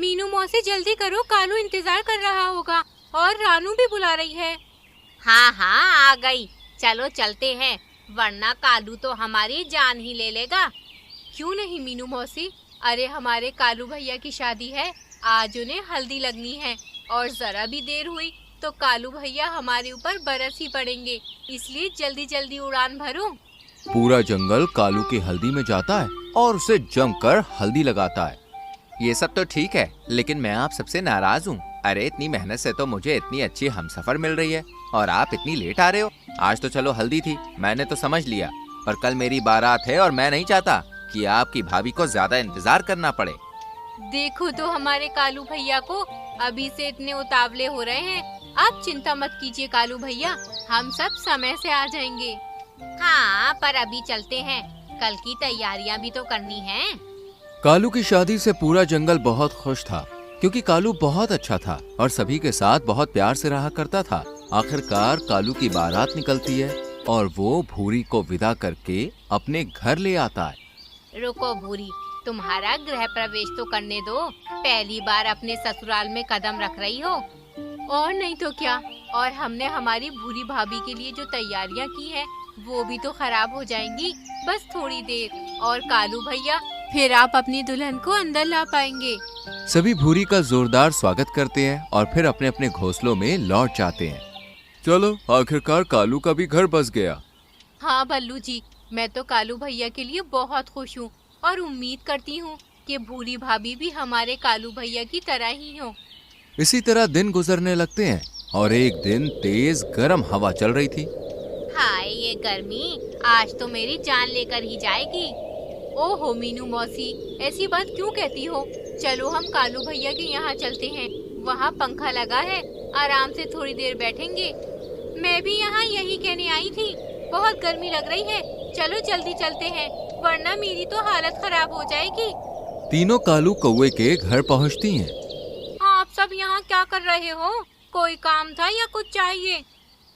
मीनू मौसी जल्दी करो, कालू इंतजार कर रहा होगा और रानू भी बुला रही है। हाँ हाँ, आ गई। चलो चलते हैं, वरना कालू तो हमारी जान ही ले लेगा। क्यों नहीं मीनू मौसी, अरे हमारे कालू भैया की शादी है, आज उन्हें हल्दी लगनी है और जरा भी देर हुई तो कालू भैया हमारे ऊपर बरस ही पड़ेंगे, इसलिए जल्दी जल्दी उड़ान भरो। पूरा जंगल कालू की हल्दी में जाता है और उसे जमकर हल्दी लगाता है। ये सब तो ठीक है, लेकिन मैं आप सबसे नाराज हूँ। अरे इतनी मेहनत से तो मुझे इतनी अच्छी हमसफर मिल रही है और आप इतनी लेट आ रहे हो। आज तो चलो हल्दी थी, मैंने तो समझ लिया, पर कल मेरी बारात है और मैं नहीं चाहता कि आपकी भाभी को ज्यादा इंतजार करना पड़े। देखो तो हमारे कालू भैया को, अभी से इतने उतावले हो रहे हैं। आप चिंता मत कीजिए कालू भैया, हम सब समय से आ जाएंगे। हाँ, पर अभी चलते हैं, कल की तैयारियां भी तो करनी हैं। कालू की शादी से पूरा जंगल बहुत खुश था, क्योंकि कालू बहुत अच्छा था और सभी के साथ बहुत प्यार से रहा करता था। आखिरकार कालू की बारात निकलती है और वो भूरी को विदा करके अपने घर ले आता है। रुको भूरी, तुम्हारा गृह प्रवेश तो करने दो। पहली बार अपने ससुराल में कदम रख रही हो। और नहीं तो क्या, और हमने हमारी भूरी भाभी के लिए जो तैयारियां की हैं, वो भी तो खराब हो जाएंगी। बस थोड़ी देर और कालू भैया, फिर आप अपनी दुल्हन को अंदर ला पाएंगे। सभी भूरी का जोरदार स्वागत करते हैं और फिर अपने अपने घोंसलों में लौट जाते हैं। चलो, आखिरकार कालू का भी घर बस गया। हाँ बल्लू जी, मैं तो कालू भैया के लिए बहुत खुश हूँ और उम्मीद करती हूँ कि भूरी भाभी भी हमारे कालू भैया की तरह ही हो। इसी तरह दिन गुजरने लगते हैं और एक दिन तेज गर्म हवा चल रही थी। हाय ये गर्मी, आज तो मेरी जान लेकर ही जाएगी। ओहो मीनू मौसी, ऐसी बात क्यों कहती हो? चलो हम कालू भैया के यहाँ चलते हैं, वहाँ पंखा लगा है, आराम से थोड़ी देर बैठेंगे। मैं भी यहाँ यही कहने आई थी, बहुत गर्मी लग रही है। चलो जल्दी चलते हैं, वरना मेरी तो हालत खराब हो जाएगी। तीनों कालू कौवे के घर पहुँचती हैं। आप सब यहाँ क्या कर रहे हो? कोई काम था या कुछ चाहिए?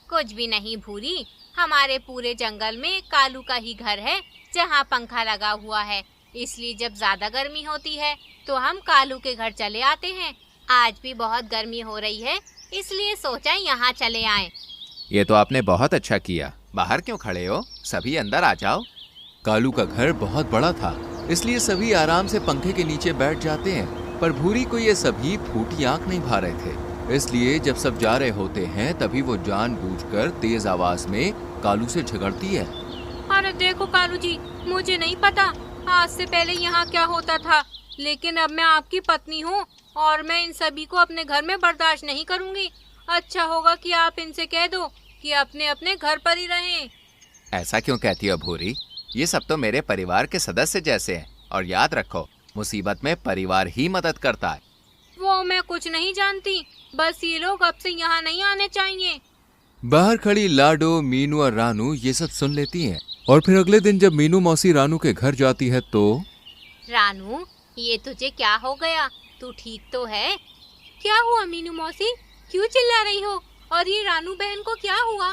कुछ भी नहीं भूरी, हमारे पूरे जंगल में कालू का ही घर है जहाँ पंखा लगा हुआ है, इसलिए जब ज्यादा गर्मी होती है तो हम कालू के घर चले आते हैं। आज भी बहुत गर्मी हो रही है, इसलिए सोचा यहाँ चले आएं। ये तो आपने बहुत अच्छा किया। बाहर क्यों खड़े हो, सभी अंदर आ जाओ। कालू का घर बहुत बड़ा था, इसलिए सभी आराम से पंखे के नीचे बैठ जाते हैं, पर भूरी को ये सभी फूटी आंख नहीं भा रहे थे। इसलिए जब सब जा रहे होते हैं तभी वो जानबूझकर तेज आवाज में कालू से झगड़ती है। अरे देखो कालू जी, मुझे नहीं पता आज से पहले यहाँ क्या होता था, लेकिन अब मैं आपकी पत्नी हूँ और मैं इन सभी को अपने घर में बर्दाश्त नहीं करूँगी। अच्छा होगा कि आप इनसे कह दो कि अपने अपने घर पर ही रहें। ऐसा क्यों कहती हो भूरी, ये सब तो मेरे परिवार के सदस्य जैसे हैं, और याद रखो मुसीबत में परिवार ही मदद करता है। वो मैं कुछ नहीं जानती, बस ये लोग अब से यहाँ नहीं आने चाहिए। बाहर खड़ी लाडो, मीनू और रानू ये सब सुन लेती हैं। और फिर अगले दिन जब मीनू मौसी रानू के घर जाती है तो रानू, ये तुझे क्या हो गया? तू ठीक तो है? क्या हुआ मीनू मौसी, क्यों चिल्ला रही हो? और ये रानू बहन को क्या हुआ?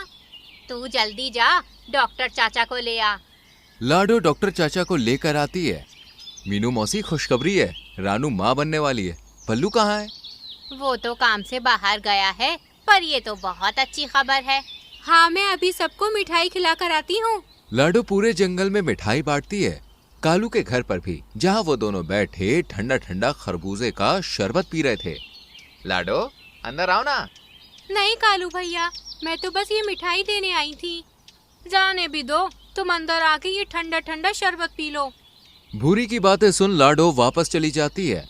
तू जल्दी जा, डॉक्टर चाचा को ले आ। लाडो डॉक्टर चाचा को लेकर आती है। मीनू मौसी, खुशखबरी है, रानू माँ बनने वाली है। पल्लू कहाँ है? वो तो काम से बाहर गया है, पर ये तो बहुत अच्छी खबर है। हाँ, मैं अभी सबको मिठाई खिला कर आती हूँ। लाडो पूरे जंगल में मिठाई बांटती है। कालू के घर पर भी, जहाँ वो दोनों बैठे ठंडा ठंडा खरबूजे का शरबत पी रहे थे। लाडो, अंदर आओ ना। नहीं कालू भैया, मैं तो बस ये मिठाई देने आई थी। जाने भी दो, तुम अंदर आके ये ठंडा ठंडा शरबत पी लो। भूरी की बातें सुन लाडो वापस चली जाती है।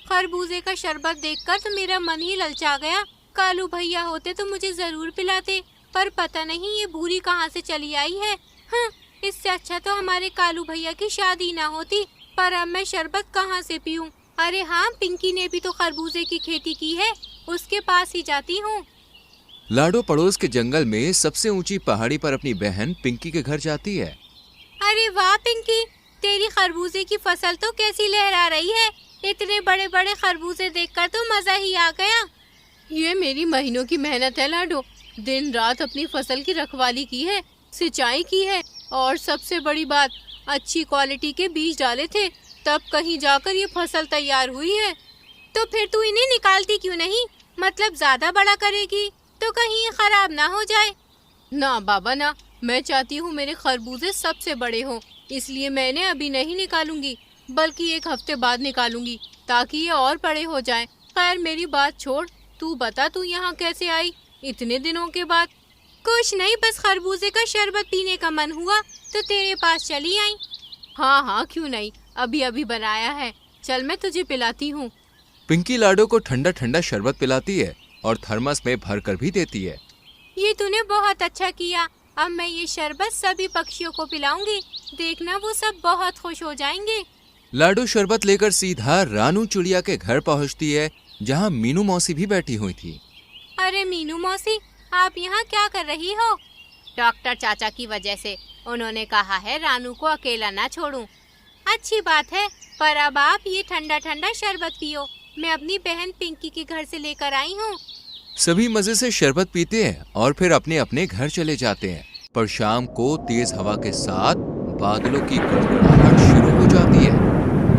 खरबूजे का शरबत देखकर तो मेरा मन ही ललचा गया। कालू भैया होते तो मुझे जरूर पिलाते, पर पता नहीं ये भूरी कहाँ से चली आई है। इससे अच्छा तो हमारे कालू भैया की शादी ना होती, पर अब मैं शरबत कहाँ से पीऊँ? अरे हाँ, पिंकी ने भी तो खरबूजे की खेती की है, उसके पास ही जाती हूँ। लाडो पड़ोस के जंगल में सबसे ऊंची पहाड़ी पर अपनी बहन पिंकी के घर जाती है। अरे वाह पिंकी, तेरी खरबूजे की फसल तो कैसी लहरा रही है। इतने बड़े बड़े खरबूजे देखकर तो मजा ही आ गया। ये मेरी महीनों की मेहनत है लाडो, दिन रात अपनी फसल की रखवाली की है, सिंचाई की है, और सबसे बड़ी बात, अच्छी क्वालिटी के बीज डाले थे, तब कहीं जाकर ये फसल तैयार हुई है। तो फिर तू इन्हें निकालती क्यों नहीं? मतलब ज्यादा बड़ा करेगी तो कहीं ये खराब ना हो जाए। ना बाबा ना, मैं चाहती हूँ मेरे खरबूजे सबसे बड़े हों, इसलिए मैं इन्हें अभी नहीं निकालूंगी, बल्कि 1 हफ्ते बाद निकालूंगी ताकि ये और बड़े हो जाएं। खैर मेरी बात छोड़, तू बता तू यहाँ कैसे आई इतने दिनों के बाद? कुछ नहीं, बस खरबूजे का शरबत पीने का मन हुआ तो तेरे पास चली आई। हाँ हाँ क्यों नहीं, अभी अभी बनाया है, चल मैं तुझे पिलाती हूँ। पिंकी लाडो को ठंडा ठंडा शरबत पिलाती है और थर्मस में भर कर भी देती है। ये तूने बहुत अच्छा किया। अब मैं ये शरबत सभी पक्षियों को पिलाऊंगी, देखना वो सब बहुत खुश हो जाएंगे। लाडो शरबत लेकर सीधा रानू चिड़िया के घर पहुंचती है, जहां मीनू मौसी भी बैठी हुई थी। अरे मीनू मौसी, आप यहाँ क्या कर रही हो? डॉक्टर चाचा की वजह से उन्होंने कहा है रानू को अकेला ना छोड़ूं। अच्छी बात है, पर अब आप ये ठंडा ठंडा शरबत पियो, मैं अपनी बहन पिंकी के घर से लेकर आई हूँ। सभी मजे से शरबत पीते हैं और फिर अपने अपने घर चले जाते हैं। पर शाम को तेज हवा के साथ बादलों की गड़गड़ाहट शुरू हो जाती है।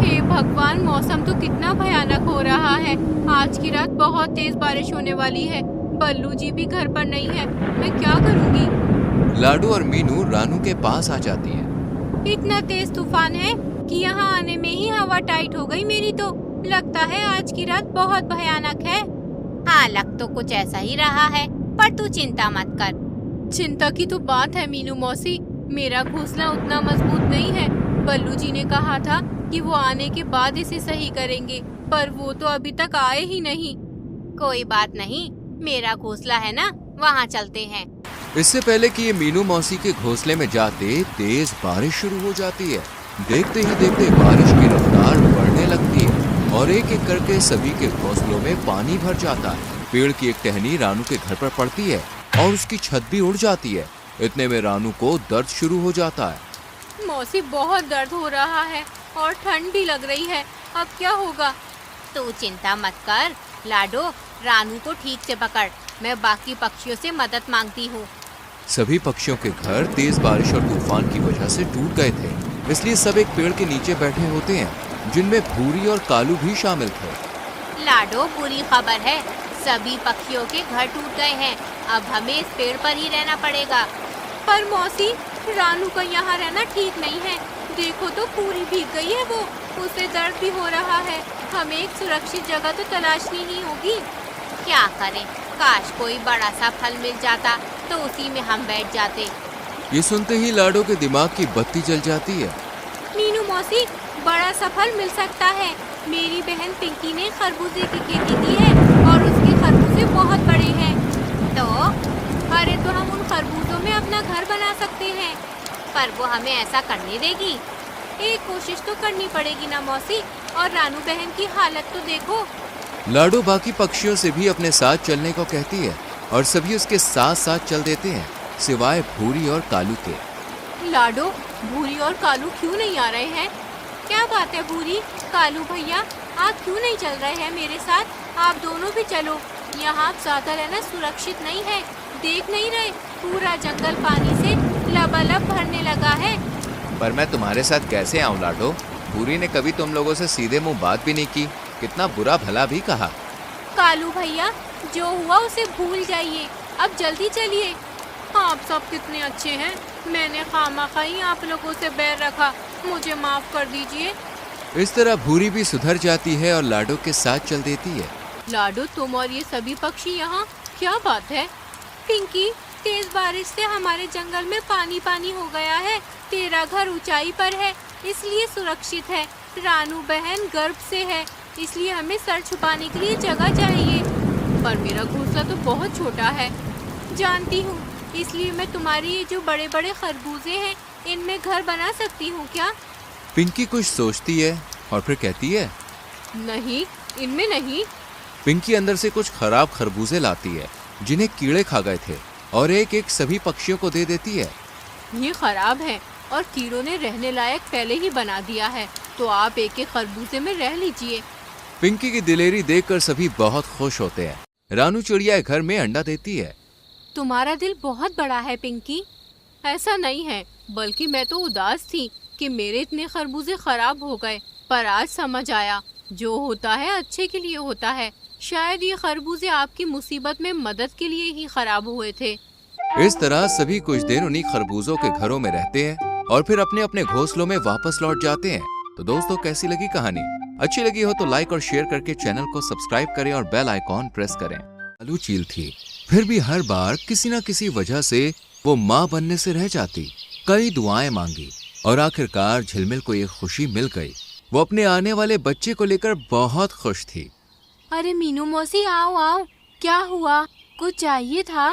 हे भगवान, मौसम तो कितना भयानक हो रहा है। आज की रात बहुत तेज बारिश होने वाली है। बल्लू जी भी घर पर नहीं है, मैं क्या करूँगी? लाडो और मीनू रानू के पास आ जाती है। इतना तेज तूफान है कि यहाँ आने में ही हवा टाइट हो गई मेरी तो। लगता है आज की रात बहुत भयानक है। हाँ, लग तो कुछ ऐसा ही रहा है, पर तू चिंता मत कर। चिंता की तो बात है मीनू मौसी, मेरा घोंसला उतना मजबूत नहीं है। बल्लू जी ने कहा था कि वो आने के बाद इसे सही करेंगे, पर वो तो अभी तक आए ही नहीं। कोई बात नहीं, मेरा घोंसला है ना, वहाँ चलते हैं। इससे पहले कि ये मीनू मौसी के घोंसले में जाते, तेज बारिश शुरू हो जाती है। देखते ही देखते बारिश की रफ्तार बढ़ने लगती है और एक एक करके सभी के घोंसलों में पानी भर जाता है। पेड़ की एक टहनी रानू के घर पर पड़ती है और उसकी छत भी उड़ जाती है। इतने में रानू को दर्द शुरू हो जाता है। मौसी, बहुत दर्द हो रहा है और ठंड भी लग रही है, अब क्या होगा? तू चिंता मत कर लाडो, रानू को ठीक से पकड़, मैं बाकी पक्षियों से मदद मांगती हूँ। सभी पक्षियों के घर तेज बारिश और तूफान की वजह से टूट गए थे, इसलिए सब एक पेड़ के नीचे बैठे होते हैं, जिनमें भूरी और कालू भी शामिल थे। लाडो, बुरी खबर है, सभी पक्षियों के घर टूट गए हैं। अब हमें इस पेड़ पर ही रहना पड़ेगा। पर मौसी, रानू का यहाँ रहना ठीक नहीं है। देखो तो पूरी भीग गई है वो, उसे दर्द भी हो रहा है। हमें एक सुरक्षित जगह तो तलाशनी ही होगी। क्या करें, काश कोई बड़ा सा फल मिल जाता तो उसी में हम बैठ जाते। ये सुनते ही लाडो के दिमाग की बत्ती जल जाती है। मीनू मौसी, बड़ा सा फल मिल सकता है। मेरी बहन पिंकी ने खरबूजे की खेती की है और उसके खरबूजे बहुत बड़े हैं। तो अरे तो हम उन खरबूजों में अपना घर बना सकते हैं। पर वो हमें ऐसा करने देगी? एक कोशिश तो करनी पड़ेगी ना मौसी, और रानू बहन की हालत तो देखो। लाडो बाकी पक्षियों से भी अपने साथ चलने को कहती है और सभी उसके साथ साथ चल देते हैं, सिवाय भूरी और कालू के। लाडो, भूरी और कालू क्यों नहीं आ रहे हैं? क्या बात है भूरी, कालू भैया, आप क्यों नहीं चल रहे हैं मेरे साथ? आप दोनों भी चलो, यहाँ ज्यादा रहना सुरक्षित नहीं है। देख नहीं रहे, पूरा जंगल पानी से लबालब भरने लगा है। पर मैं तुम्हारे साथ कैसे आऊं लाडो? भूरी ने कभी तुम लोगों से सीधे मुंह बात भी नहीं की, कितना बुरा भला भी कहा। कालू भैया, जो हुआ उसे भूल जाइए, अब जल्दी चलिए। आप सब कितने अच्छे हैं, मैंने खामखा आप लोगों से बैर रखा, मुझे माफ कर दीजिए। इस तरह भूरी भी सुधर जाती है और लाडो के साथ चल देती है। लाडो, तुम और ये सभी पक्षी यहाँ, क्या बात है? पिंकी, तेज बारिश से हमारे जंगल में पानी पानी हो गया है। तेरा घर ऊंचाई पर है, इसलिए सुरक्षित है। रानू बहन गर्भ से है, इसलिए हमें सर छुपाने के लिए जगह चाहिए। पर मेरा घोंसला तो बहुत छोटा है। जानती हूँ, इसलिए मैं तुम्हारी ये जो बड़े बड़े खरबूजे हैं, इनमें घर बना सकती हूँ क्या? पिंकी कुछ सोचती है और फिर कहती है, नहीं, इनमें नहीं। पिंकी अंदर से कुछ खराब खरबूजे लाती है, जिन्हें कीड़े खा गए थे, और एक एक सभी पक्षियों को दे देती है। ये खराब है और कीड़ों ने रहने लायक पहले ही बना दिया है, तो आप एक एक खरबूजे में रह लीजिए। पिंकी की दिलेरी देखकर सभी बहुत खुश होते हैं। रानू चिड़िया घर में अंडा देती है। तुम्हारा दिल बहुत बड़ा है पिंकी। ऐसा नहीं है, बल्कि मैं तो उदास थी कि मेरे इतने खरबूजे खराब हो गए, पर आज समझ आया जो होता है अच्छे के लिए होता है। शायद ये खरबूजे आपकी मुसीबत में मदद के लिए ही खराब हुए थे। इस तरह सभी कुछ दिन उन्हीं खरबूजों के घरों में रहते हैं और फिर अपने अपने घोंसलों में वापस लौट जाते हैं। तो दोस्तों, कैसी लगी कहानी? अच्छी लगी हो तो लाइक और शेयर करके चैनल को सब्सक्राइब करें और बेल आइकॉन प्रेस करें। कालू चील थी, फिर भी हर बार किसी न किसी वजह से वो माँ बनने से रह जाती। कई दुआएं मांगी और आखिरकार झिलमिल को ये खुशी मिल गई। वो अपने आने वाले बच्चे को लेकर बहुत खुश थी। अरे मीनू मौसी, आओ आओ, क्या हुआ? कुछ चाहिए था?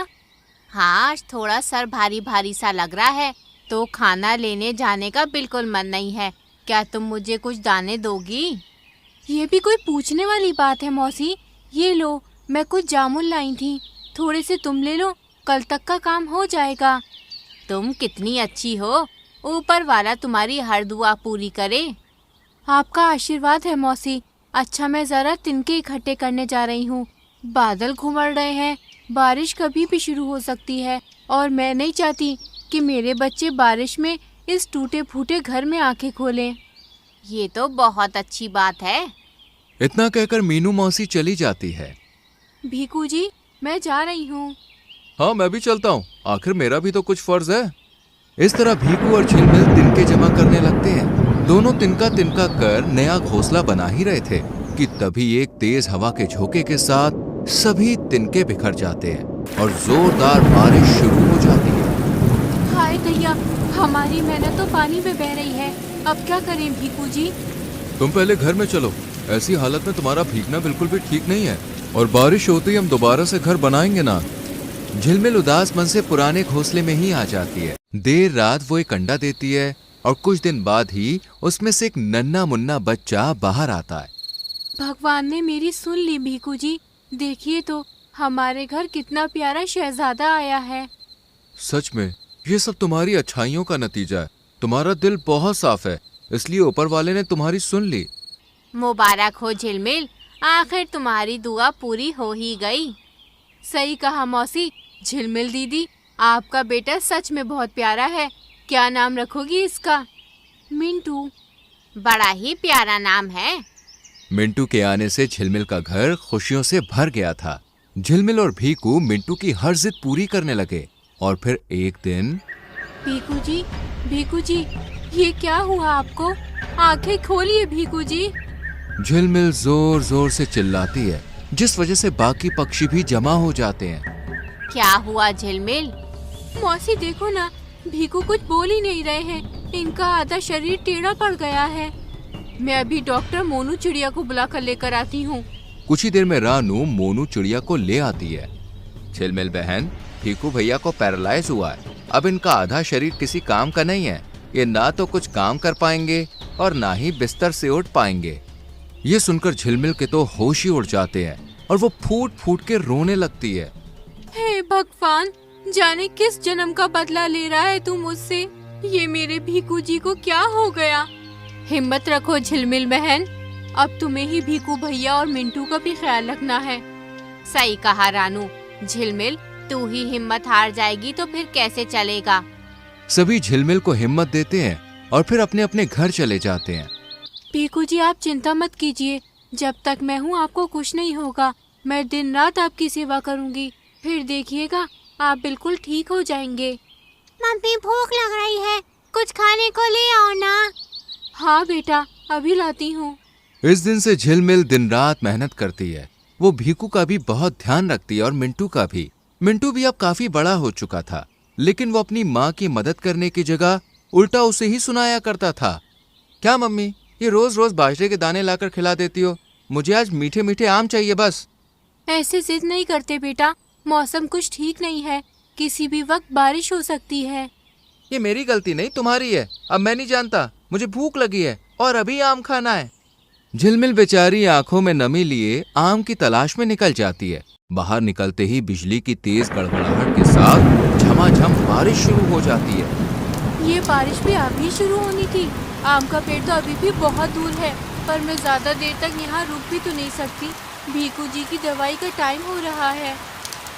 हाँ, आज थोड़ा सर भारी भारी सा लग रहा है, तो खाना लेने जाने का बिल्कुल मन नहीं है। क्या तुम मुझे कुछ दाने दोगी? ये भी कोई पूछने वाली बात है मौसी। ये लो, मैं कुछ जामुन लाई थी, थोड़े से तुम ले लो, कल तक का काम हो जाएगा। तुम कितनी अच्छी हो, ऊपर वाला तुम्हारी हर दुआ पूरी करे। आपका आशीर्वाद है मौसी। अच्छा, मैं जरा तिनके इकट्ठे करने जा रही हूँ। बादल घुमड़ रहे हैं, बारिश कभी भी शुरू हो सकती है और मैं नहीं चाहती कि मेरे बच्चे बारिश में इस टूटे फूटे घर में आंखें खोलें। ये तो बहुत अच्छी बात है। इतना कहकर मीनू मौसी चली जाती है। भीकू जी, मैं जा रही हूँ। हाँ, मैं भी चलता हूँ, आखिर मेरा भी तो कुछ फर्ज है। इस तरह भीकू और झिलमिल तिनके जमा करने लगते हैं। दोनों तिनका तिनका कर नया घोंसला बना ही रहे थे कि तभी एक तेज हवा के झोंके के साथ सभी तिनके बिखर जाते हैं और जोरदार बारिश शुरू हो जाती है। हाय दैया, हमारी मेहनत तो पानी में बह रही है। अब क्या करें भीकू जी? तुम पहले घर में चलो, ऐसी हालत में तुम्हारा भीगना बिल्कुल भी ठीक नहीं है और बारिश होते ही हम दोबारा से घर बनाएंगे ना। झिलमिल उदास मन से पुराने घोंसले में ही आ जाती है। देर रात वो एक अंडा देती है और कुछ दिन बाद ही उसमें से एक नन्हा मुन्ना बच्चा बाहर आता है। भगवान ने मेरी सुन ली भीकू जी। देखिए तो, हमारे घर कितना प्यारा शहजादा आया है। सच में ये सब तुम्हारी अच्छाइयों का नतीजा है। तुम्हारा दिल बहुत साफ है, इसलिए ऊपर वाले ने तुम्हारी सुन ली। मुबारक हो झिलमिल, आखिर तुम्हारी दुआ पूरी हो ही गई। सही कहा मौसी। झिलमिल दीदी, आपका बेटा सच में बहुत प्यारा है। क्या नाम रखोगी इसका? मिंटू। बड़ा ही प्यारा नाम है। मिंटू के आने से झिलमिल का घर खुशियों से भर गया था। झिलमिल और भीकू मिंटू की हर जिद पूरी करने लगे और फिर एक दिन। भीकू जी, ये क्या हुआ आपको? आंखें खोलिए भीकू जी। झिलमिल जोर जोर से चिल्लाती है, जिस वजह से बाकी पक्षी भी जमा हो जाते हैं। क्या हुआ झिलमिल? मौसी देखो ना, भीकू कुछ बोल ही नहीं रहे हैं। इनका आधा शरीर टेढ़ा पड़ गया है। मैं अभी डॉक्टर मोनू चिड़िया को बुला कर लेकर आती हूँ। कुछ ही देर में रानू मोनू चिड़िया को ले आती है। झिलमिल बहन, भीकू भैया को पैरालाइज हुआ है। अब इनका आधा शरीर किसी काम का नहीं है। ये ना तो कुछ काम कर पाएंगे और ना ही बिस्तर से उठ पाएंगे। ये सुनकर झिलमिल के तो होश ही उड़ जाते हैं और वो फूट फूट के रोने लगती है। हे भगवान, जाने किस जन्म का बदला ले रहा है तू मुझसे। ये मेरे भीकू जी को क्या हो गया? हिम्मत रखो झिलमिल बहन, अब तुम्हें ही भीकू भैया और मिंटू का भी ख्याल रखना है। सही कहा रानू। झिलमिल, तू ही हिम्मत हार जाएगी तो फिर कैसे चलेगा? सभी झिलमिल को हिम्मत देते हैं और फिर अपने अपने घर चले जाते हैं। भीकू जी, आप चिंता मत कीजिए। जब तक मैं हूँ आपको कुछ नहीं होगा। मैं दिन रात आपकी सेवा करूँगी। फिर देखिएगा, आप बिल्कुल ठीक हो जाएंगे। मम्मी, भूख लग रही है, कुछ खाने को ले आओ ना। हाँ बेटा, अभी लाती हूँ। इस दिन से झिलमिल दिन रात मेहनत करती है। वो भीकू का भी बहुत ध्यान रखती है और मिंटू का भी। मिंटू भी अब काफी बड़ा हो चुका था, लेकिन वो अपनी माँ की मदद करने की जगह उल्टा उसे ही सुनाया करता था। क्या मम्मी, ये रोज रोज बाजरे के दाने लाकर खिला देती हो? मुझे आज मीठे मीठे आम चाहिए बस। ऐसे जिद नहीं करते बेटा, मौसम कुछ ठीक नहीं है, किसी भी वक्त बारिश हो सकती है। ये मेरी गलती नहीं, तुम्हारी है। अब मैं नहीं जानता, मुझे भूख लगी है और अभी आम खाना है। झिलमिल बेचारी आंखों में नमी लिए आम की तलाश में निकल जाती है। बाहर निकलते ही बिजली की तेज गड़गड़ाहट के साथ झमाझम बारिश शुरू हो जाती है। ये बारिश भी अभी शुरू होनी थी। आम का पेड़ तो अभी भी बहुत दूर है, पर मैं ज्यादा देर तक यहाँ रुक भी तो नहीं सकती। भीकू जी की दवाई का टाइम हो रहा है।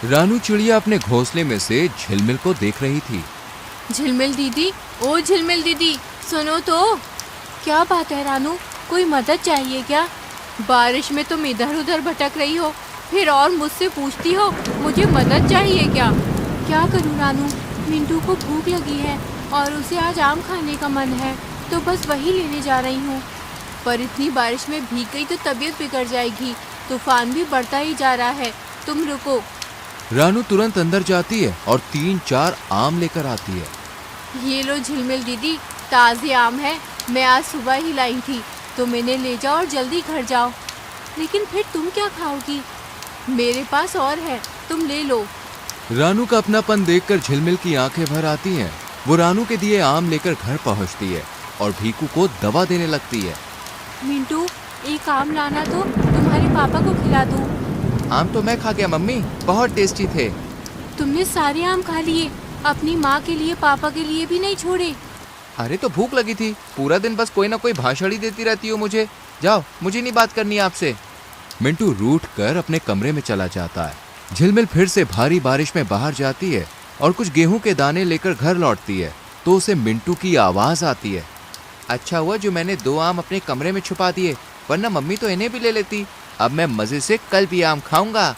रानू चिड़िया अपने घोंसले में से झिलमिल को देख रही थी। झिलमिल दीदी, ओ झिलमिल दीदी, सुनो तो। क्या बात है रानू, कोई मदद चाहिए क्या? बारिश में तुम इधर उधर भटक रही हो, फिर और मुझसे पूछती हो मुझे मदद चाहिए क्या? क्या करूँ रानू, मिंटू को भूख लगी है और उसे आज आम खाने का मन है, तो बस वही लेने जा रही हूँ। पर इतनी बारिश में भीग गई तो तबीयत बिगड़ जाएगी। तूफान भी बढ़ता ही जा रहा है, तुम रुको। रानू तुरंत अंदर जाती है और 3-4 आम लेकर आती है। ये लो झिलमिल दीदी, ताज़े आम है, मैं आज सुबह ही लाई थी, तुम इन्हें ले जाओ और जल्दी घर जाओ। लेकिन फिर तुम क्या खाओगी? मेरे पास और है, तुम ले लो। रानू का अपनापन देखकर झिलमिल की आंखें भर आती हैं। वो रानू के दिए आम लेकर घर पहुंचती है और भीकू को दवा देने लगती है। मिंटू, एक आम लाना तो तुम्हारे पापा को खिला दूं। आम तो मैं खा गया मम्मी, बहुत टेस्टी थे। तुमने सारे आम खा लिए, अपनी माँ के लिए पापा के लिए भी नहीं छोड़े। अरे तो भूख लगी थी, पूरा दिन बस कोई ना कोई भाषण ही देती रहती हो मुझे। जाओ, मुझे नहीं बात करनी आपसे। मिंटू रूठ कर अपने कमरे में चला जाता है। झिलमिल फिर से भारी बारिश में बाहर जाती है और कुछ गेहूं के दाने लेकर घर लौटती है तो उसे मिंटू की आवाज आती है। अच्छा हुआ जो मैंने 2 आम अपने कमरे में छुपा दिए, वरना मम्मी तो इन्हें भी ले लेती। अब मैं मजे से कल भी आम खाऊंगा।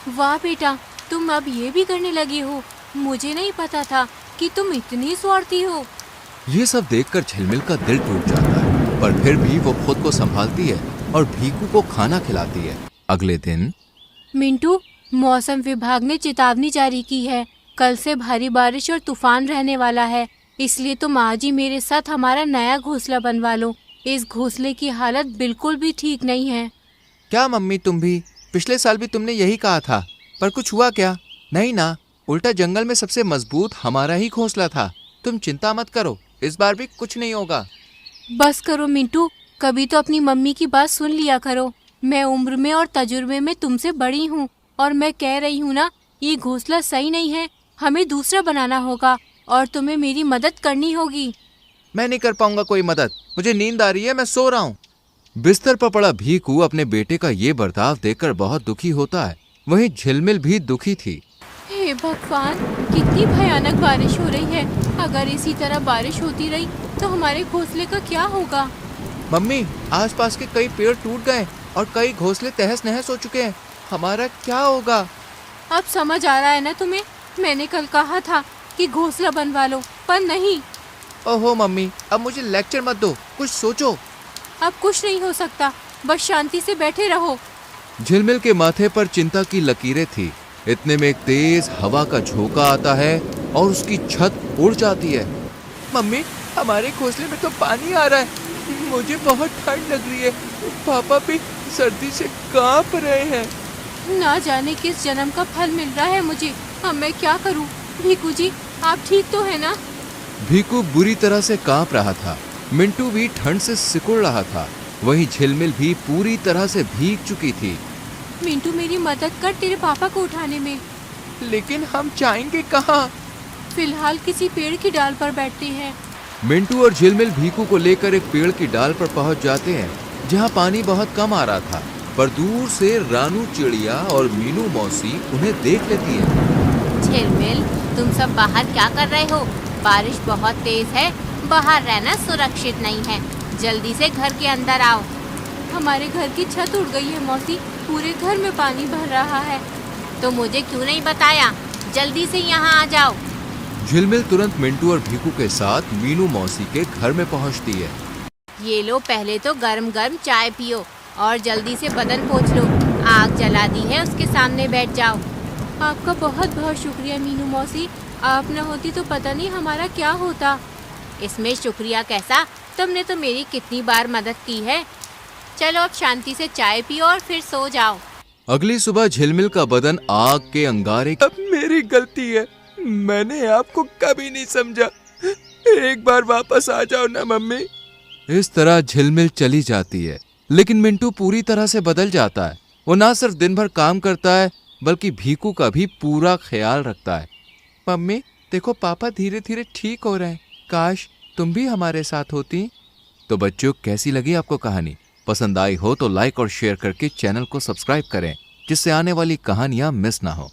वाह बेटा, तुम अब ये भी करने लगी हो, मुझे नहीं पता था कि तुम इतनी स्वार्थी हो। ये सब देखकर झिलमिल का दिल टूट जाता है, पर फिर भी वो खुद को संभालती है और भीकू को खाना खिलाती है। अगले दिन मिंटू, मौसम विभाग ने चेतावनी जारी की है, कल से भारी बारिश और तूफान रहने वाला है, इसलिए तुम आज ही मेरे साथ हमारा नया घोंसला बनवा लो। इस घोंसले की हालत बिल्कुल भी ठीक नहीं है। क्या मम्मी, तुम भी? पिछले साल भी तुमने यही कहा था, पर कुछ हुआ क्या? नहीं ना, उल्टा जंगल में सबसे मजबूत हमारा ही घोंसला था। तुम चिंता मत करो, इस बार भी कुछ नहीं होगा। बस करो मिंटू, कभी तो अपनी मम्मी की बात सुन लिया करो। मैं उम्र में और तजुर्बे में तुमसे बड़ी हूँ और मैं कह रही हूँ ना, ये घोंसला सही नहीं है, हमें दूसरा बनाना होगा और तुम्हें मेरी मदद करनी होगी। मैं नहीं कर पाऊंगा कोई मदद, मुझे नींद आ रही है, मैं सो रहा हूँ। बिस्तर पर पड़ा भीकू अपने बेटे का ये बर्ताव देखकर बहुत दुखी होता है। वहीं झिलमिल भी दुखी थी। हे भगवान, कितनी भयानक बारिश हो रही है। अगर इसी तरह बारिश होती रही तो हमारे घोंसले का क्या होगा? मम्मी, आसपास के कई पेड़ टूट गए और कई घोंसले तहस नहस हो चुके हैं, हमारा क्या होगा? अब समझ आ रहा है ना तुम्हें? मैंने कल कहा था कि घोंसला बनवा लो, पर नहीं। ओहो मम्मी, अब मुझे लेक्चर मत दो, कुछ सोचो। अब कुछ नहीं हो सकता, बस शांति से बैठे रहो। झिलमिल के माथे पर चिंता की लकीरें थी। इतने में एक तेज हवा का झोंका आता है और उसकी छत उड़ जाती है। मम्मी, हमारे घोंसले में तो पानी आ रहा है, मुझे बहुत ठंड लग रही है, पापा भी सर्दी से कांप रहे हैं। ना जाने किस जन्म का फल मिल रहा है मुझे, अब मैं क्या करूं? भीकू जी, आप ठीक तो है ना? भीकू बुरी तरह से कांप रहा था। मिंटू भी ठंड से सिकुड़ रहा था। वहीं झिलमिल भी पूरी तरह से भीग चुकी थी। मिंटू, मेरी मदद कर तेरे पापा को उठाने में। लेकिन हम जाएंगे कहाँ? फिलहाल किसी पेड़ की डाल पर बैठते हैं। मिंटू और झिलमिल भीकू को लेकर एक पेड़ की डाल पर पहुंच जाते हैं, जहां पानी बहुत कम आ रहा था। पर दूर से रानू चिड़िया और मीनू मौसी उन्हें देख लेती है। झिलमिल, तुम सब बाहर क्या कर रहे हो? बारिश बहुत तेज है, बाहर रहना सुरक्षित नहीं है, जल्दी से घर के अंदर आओ। हमारे घर की छत उड़ गई है मौसी, पूरे घर में पानी भर रहा है। तो मुझे क्यों नहीं बताया? जल्दी से यहाँ आ जाओ। झिलमिल तुरंत मिंटू और भीकू के साथ मीनू मौसी के घर में पहुंचती है। ये लो, पहले तो गरम गरम चाय पियो और जल्दी से बदन पोंछ लो। आग जला दी है, उसके सामने बैठ जाओ। आपका बहुत बहुत शुक्रिया मीनू मौसी, आप न होती तो पता नहीं हमारा क्या होता। इसमें शुक्रिया कैसा, तुमने तो मेरी कितनी बार मदद की है। चलो अब शांति से चाय पियो और फिर सो जाओ। अगली सुबह झिलमिल का बदन आग के अंगारे। अब मेरी गलती है, मैंने आपको कभी नहीं समझा, एक बार वापस आ जाओ ना मम्मी। इस तरह झिलमिल चली जाती है, लेकिन मिंटू पूरी तरह से बदल जाता है। वो ना सिर्फ दिन भर काम करता है, बल्कि भीकू का भी पूरा ख्याल रखता है। मम्मी देखो, पापा धीरे धीरे ठीक हो रहे हैं, काश तुम भी हमारे साथ होती। तो बच्चों, कैसी लगी आपको कहानी? पसंद आई हो तो लाइक और शेयर करके चैनल को सब्सक्राइब करें, जिससे आने वाली कहानियां मिस ना हो।